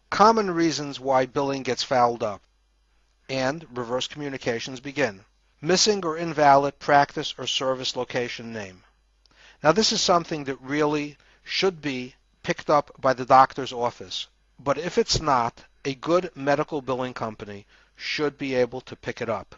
Common reasons why billing gets fouled up and reverse communications begin. Missing or invalid practice or service location name. Now this is something that really should be picked up by the doctor's office, but if it's not, a good medical billing company should be able to pick it up.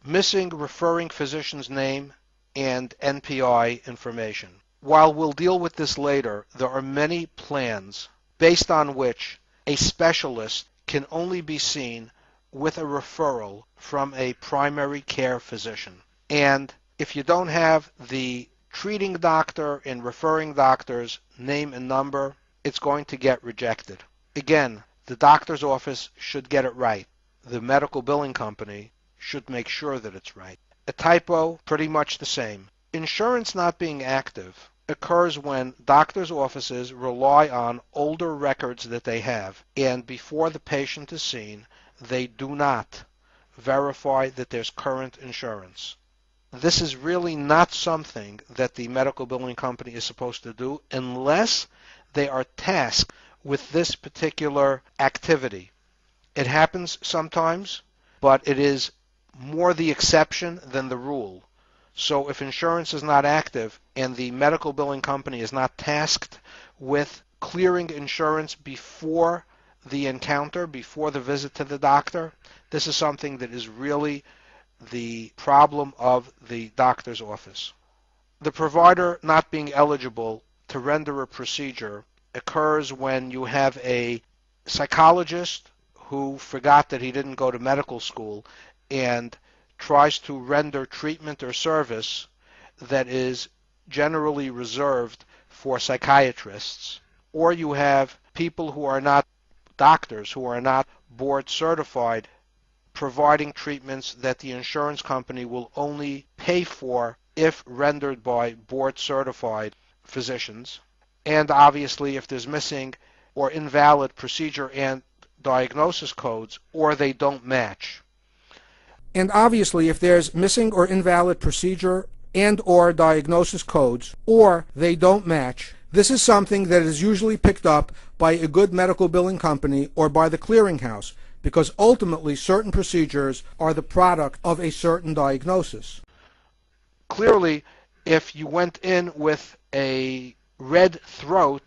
Missing referring physician's name and NPI information. While we'll deal with this later, there are many plans based on which a specialist can only be seen with a referral from a primary care physician. And if you don't have the treating doctor and referring doctor's name and number, it's going to get rejected. Again, the doctor's office should get it right. The medical billing company should make sure that it's right. A typo, pretty much the same. Insurance not being active occurs when doctors' offices rely on older records that they have, and before the patient is seen, they do not verify that there's current insurance. This is really not something that the medical billing company is supposed to do unless they are tasked with this particular activity. It happens sometimes, but it is more the exception than the rule. So if insurance is not active and the medical billing company is not tasked with clearing insurance before the encounter, before the visit to the doctor, this is something that is really the problem of the doctor's office. The provider not being eligible to render a procedure occurs when you have a psychologist who forgot that he didn't go to medical school and tries to render treatment or service that is generally reserved for psychiatrists. Or you have people who are not doctors, who are not board certified, providing treatments that the insurance company will only pay for if rendered by board certified physicians. And obviously if there's missing or invalid procedure and diagnosis codes, or they don't match. And obviously if there's missing or invalid procedure and or diagnosis codes, or they don't match, this is something that is usually picked up by a good medical billing company or by the clearinghouse, because ultimately certain procedures are the product of a certain diagnosis. Clearly, if you went in with a red throat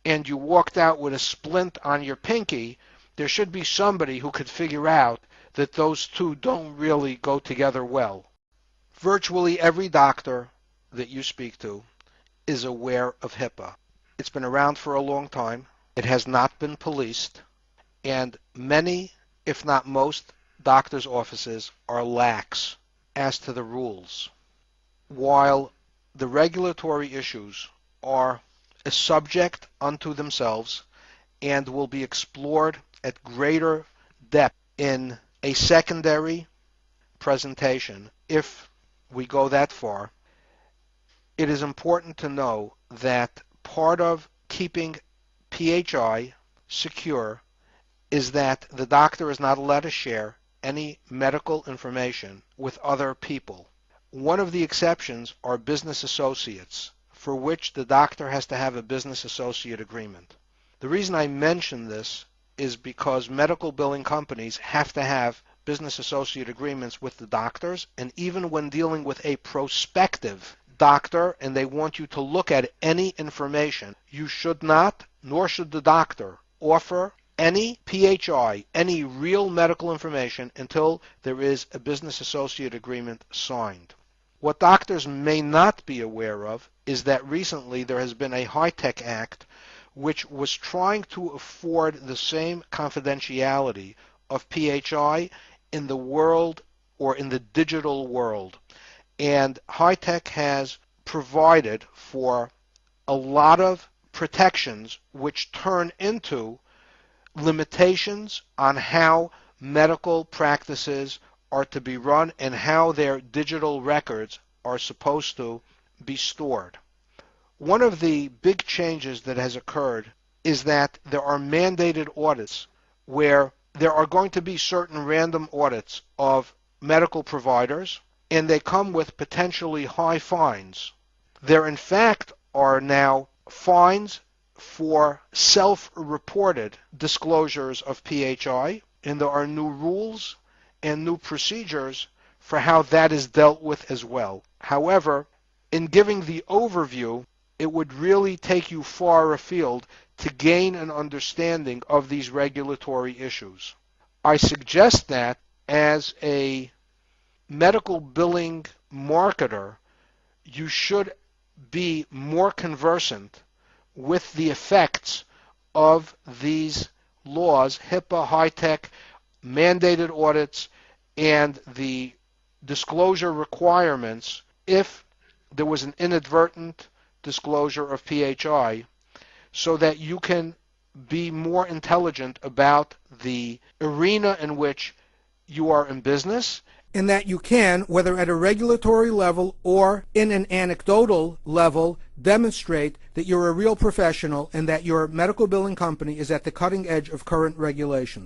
and you walked out with a splint on your pinky, there should be somebody who could figure out that those two don't really go together well. Virtually every doctor that you speak to is aware of HIPAA. It's been around for a long time. It has not been policed, and many, if not most, doctors' offices are lax as to the rules. While the regulatory issues are a subject unto themselves and will be explored at greater depth in a secondary presentation, if we go that far, it is important to know that part of keeping PHI secure is that the doctor is not allowed to share any medical information with other people. One of the exceptions are business associates, for which the doctor has to have a business associate agreement. The reason I mention this is because medical billing companies have to have business associate agreements with the doctors, and even when dealing with a prospective doctor and they want you to look at any information, you should not, nor should the doctor, offer any PHI, any real medical information, until there is a business associate agreement signed. What doctors may not be aware of is that recently there has been a HITECH Act which was trying to afford the same confidentiality of PHI in the world, or in the digital world. And HITECH has provided for a lot of protections which turn into limitations on how medical practices are to be run and how their digital records are supposed to be stored. One of the big changes that has occurred is that there are mandated audits where there are going to be certain random audits of medical providers, and they come with potentially high fines. There in fact are now fines for self-reported disclosures of PHI, and there are new rules and new procedures for how that is dealt with as well. However, in giving the overview, it would really take you far afield to gain an understanding of these regulatory issues. I suggest that as a medical billing marketer, you should be more conversant with the effects of these laws, HIPAA, HITECH, mandated audits, and the disclosure requirements if there was an inadvertent disclosure of PHI, so that you can be more intelligent about the arena in which you are in business, and that you can, whether at a regulatory level or in an anecdotal level, demonstrate that you're a real professional and that your medical billing company is at the cutting edge of current regulations.